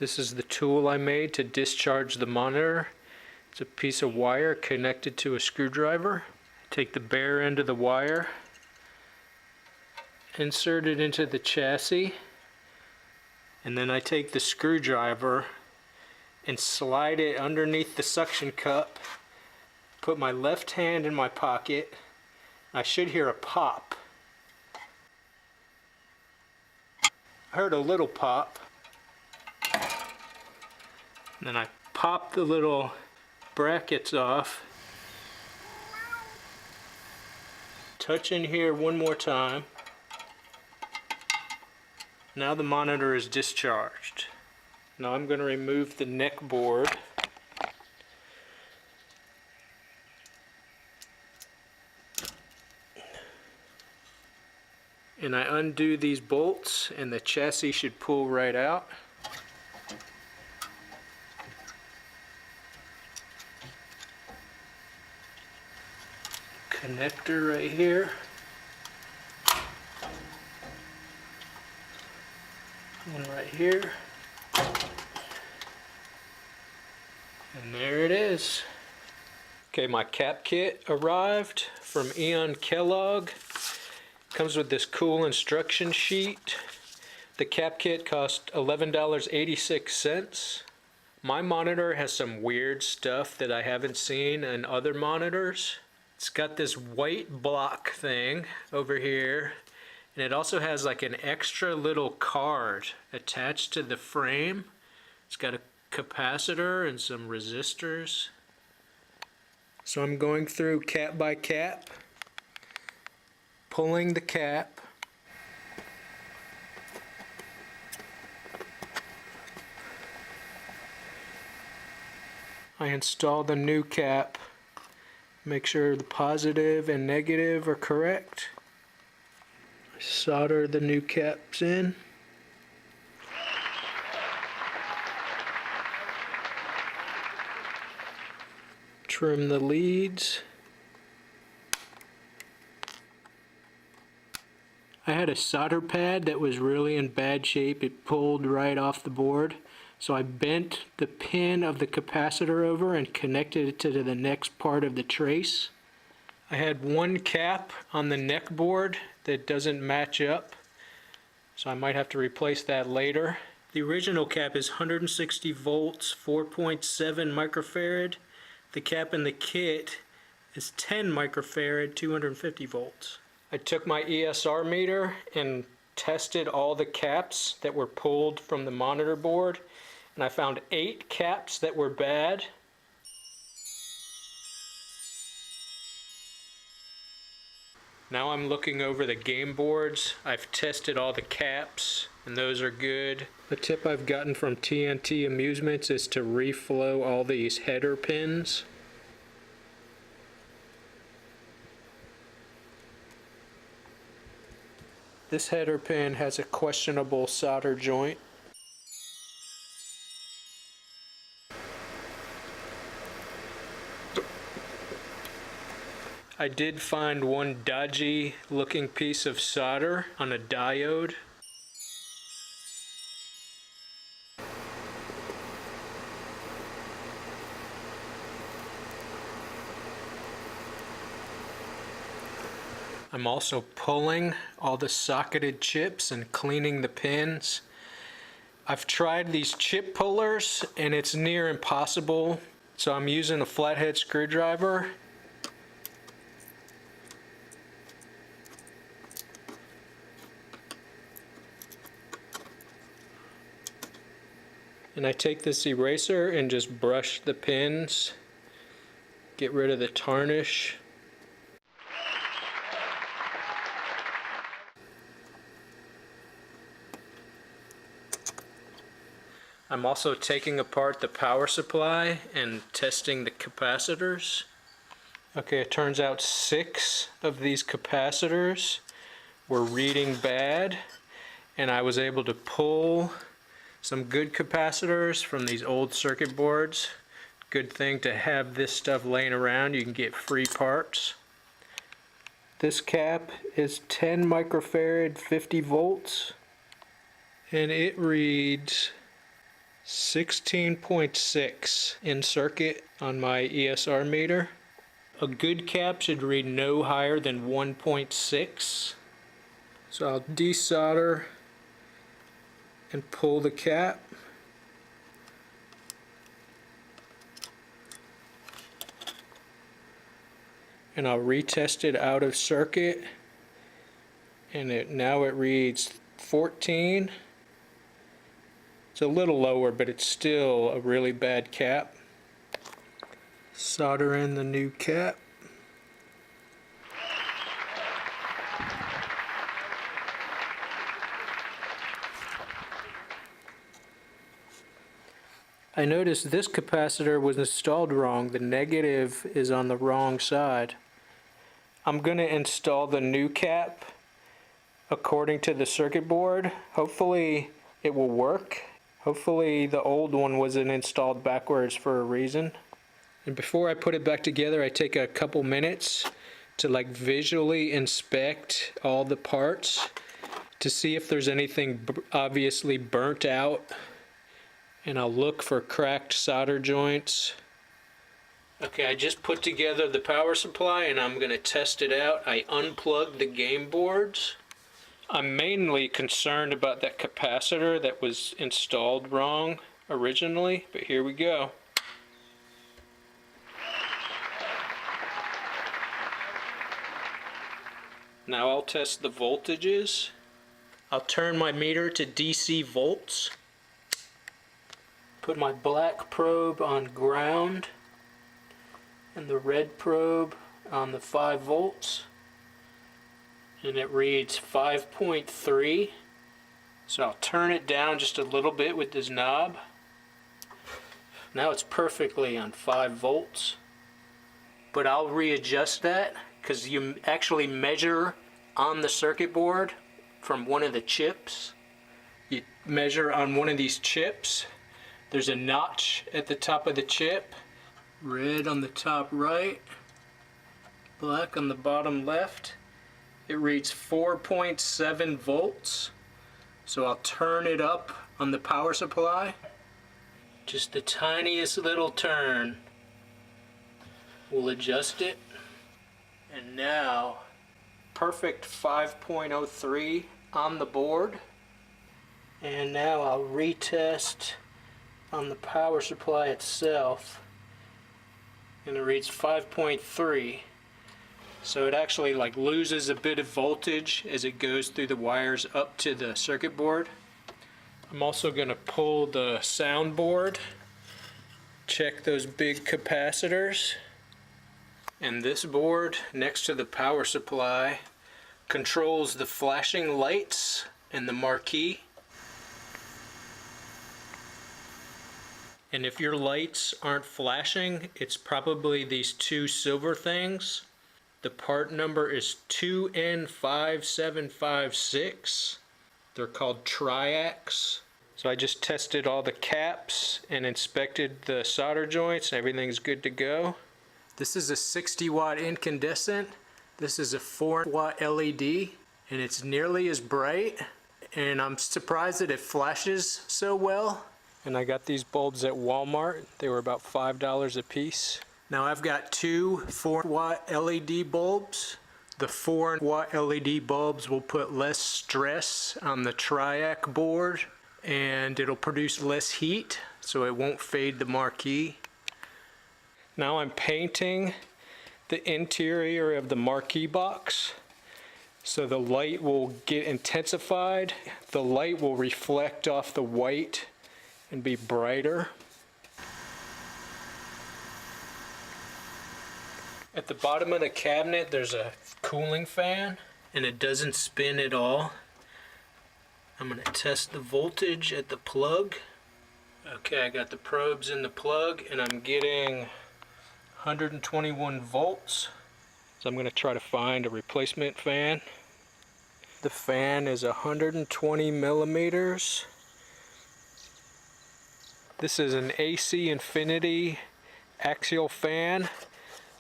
This is the tool I made to discharge the monitor. It's a piece of wire connected to a screwdriver. Take the bare end of the wire, insert it into the chassis, and then I take the screwdriver and slide it underneath the suction cup. Put my left hand in my pocket. I should hear a pop. I heard a little pop. And then I pop the little brackets off. Touch in here one more time. Now the monitor is discharged. Now I'm going to remove the neck board. And I undo these bolts and the chassis should pull right out. Connector right here. One right here. And there it is. Okay, my cap kit arrived from Ian Kellogg. Comes with this cool instruction sheet. The cap kit cost $11.86. My monitor has some weird stuff that I haven't seen in other monitors. It's got this white block thing over here, and it also has like an extra little card attached to the frame. It's got a capacitor and some resistors. So I'm going through cap by cap, pulling the cap. I install the new cap. Make sure the positive and negative are correct. Solder the new caps in. Trim the leads. I had a solder pad that was really in bad shape. It pulled right off the board. So I bent the pin of the capacitor over and connected it to the next part of the trace. I had one cap on the neck board that doesn't match up, so I might have to replace that later. The original cap is 160 volts, 4.7 microfarad. The cap in the kit is 10 microfarad, 250 volts. I took my ESR meter and tested all the caps that were pulled from the monitor board, and I found 8 caps that were bad. Now I'm looking over the game boards. I've tested all the caps and those are good. The tip I've gotten from TNT Amusements is to reflow all these header pins. This header pin has a questionable solder joint. I did find one dodgy looking piece of solder on a diode. I'm also pulling all the socketed chips and cleaning the pins. I've tried these chip pullers and it's near impossible, so I'm using a flathead screwdriver. And I take this eraser and just brush the pins, get rid of the tarnish. I'm also taking apart the power supply and testing the capacitors. Okay, it turns out 6 of these capacitors were reading bad, and I was able to pull some good capacitors from these old circuit boards. Good thing to have this stuff laying around. You can get free parts. This cap is 10 microfarad, 50 volts, and it reads 16.6 in circuit on my ESR meter. A good cap should read no higher than 1.6. So I'll desolder and pull the cap. And I'll retest it out of circuit. And now it reads 14. It's a little lower, but it's still a really bad cap. Solder in the new cap. I noticed this capacitor was installed wrong. The negative is on the wrong side. I'm going to install the new cap according to the circuit board. Hopefully it will work. Hopefully the old one wasn't installed backwards for a reason. And before I put it back together, I take a couple minutes to visually inspect all the parts to see if there's anything obviously burnt out. And I'll look for cracked solder joints. Okay, I just put together the power supply and I'm going to test it out. I unplugged the game boards. I'm mainly concerned about that capacitor that was installed wrong originally, but here we go. Now I'll test the voltages. I'll turn my meter to DC volts. Put my black probe on ground and the red probe on the 5 volts. And it reads 5.3. So I'll turn it down just a little bit with this knob. Now it's perfectly on 5 volts. But I'll readjust that because you actually measure on the circuit board from one of the chips. You measure on one of these chips. There's a notch at the top of the chip. Red on the top right. Black on the bottom left. It reads 4.7 volts. So I'll turn it up on the power supply. Just the tiniest little turn. We'll adjust it. And now, perfect 5.03 on the board. And now I'll retest on the power supply itself. And it reads 5.3. So it actually loses a bit of voltage as it goes through the wires up to the circuit board. I'm also going to pull the sound board, check those big capacitors. And this board next to the power supply controls the flashing lights and the marquee. And if your lights aren't flashing, it's probably these two silver things. The part number is 2N5756. They're called triacs. So I just tested all the caps and inspected the solder joints. Everything's good to go. This is a 60-watt incandescent. This is a 4-watt LED, and it's nearly as bright. And I'm surprised that it flashes so well. And I got these bulbs at Walmart. They were about $5 a piece. Now I've got two 4-watt LED bulbs. The 4-watt LED bulbs will put less stress on the triac board and it'll produce less heat, so it won't fade the marquee. Now I'm painting the interior of the marquee box so the light will get intensified. The light will reflect off the white and be brighter. At the bottom of the cabinet there's a cooling fan and it doesn't spin at all. I'm going to test the voltage at the plug. Okay, I got the probes in the plug and I'm getting 121 volts. So I'm going to try to find a replacement fan. The fan is 120 millimeters. This is an AC Infinity axial fan,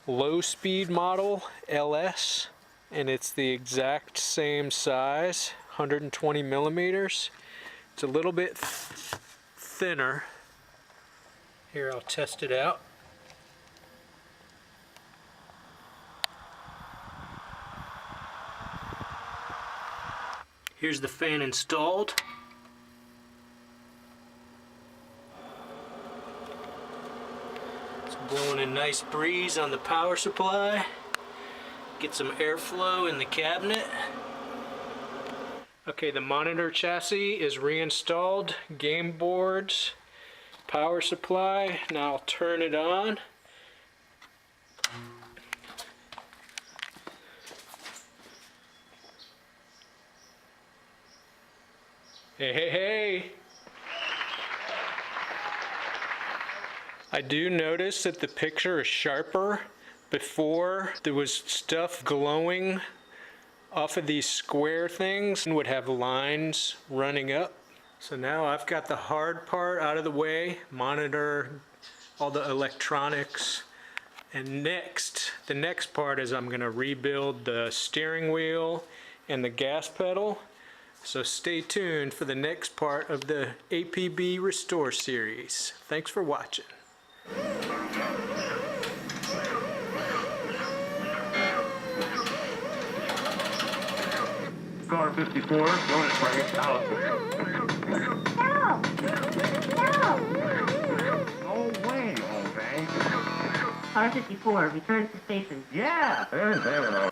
low speed model, LS, and it's the exact same size, 120 millimeters. It's a little bit thinner Here, I'll test it out. Here's the fan installed. It's blowing a nice breeze on the power supply. Get some airflow in the cabinet. Okay, the monitor chassis is reinstalled. Game boards, power supply. Now I'll turn it on. Hey, hey, hey! I do notice that the picture is sharper. Before, there was stuff glowing off of these square things and would have lines running up. So now I've got the hard part out of the way, monitor, all the electronics. And next, the next part is I'm going to rebuild the steering wheel and the gas pedal. So stay tuned for the next part of the APB Restore series. Thanks for watching. Car 54, going to break out. No way, old thing. Car 54, return to station. Yeah, there we go.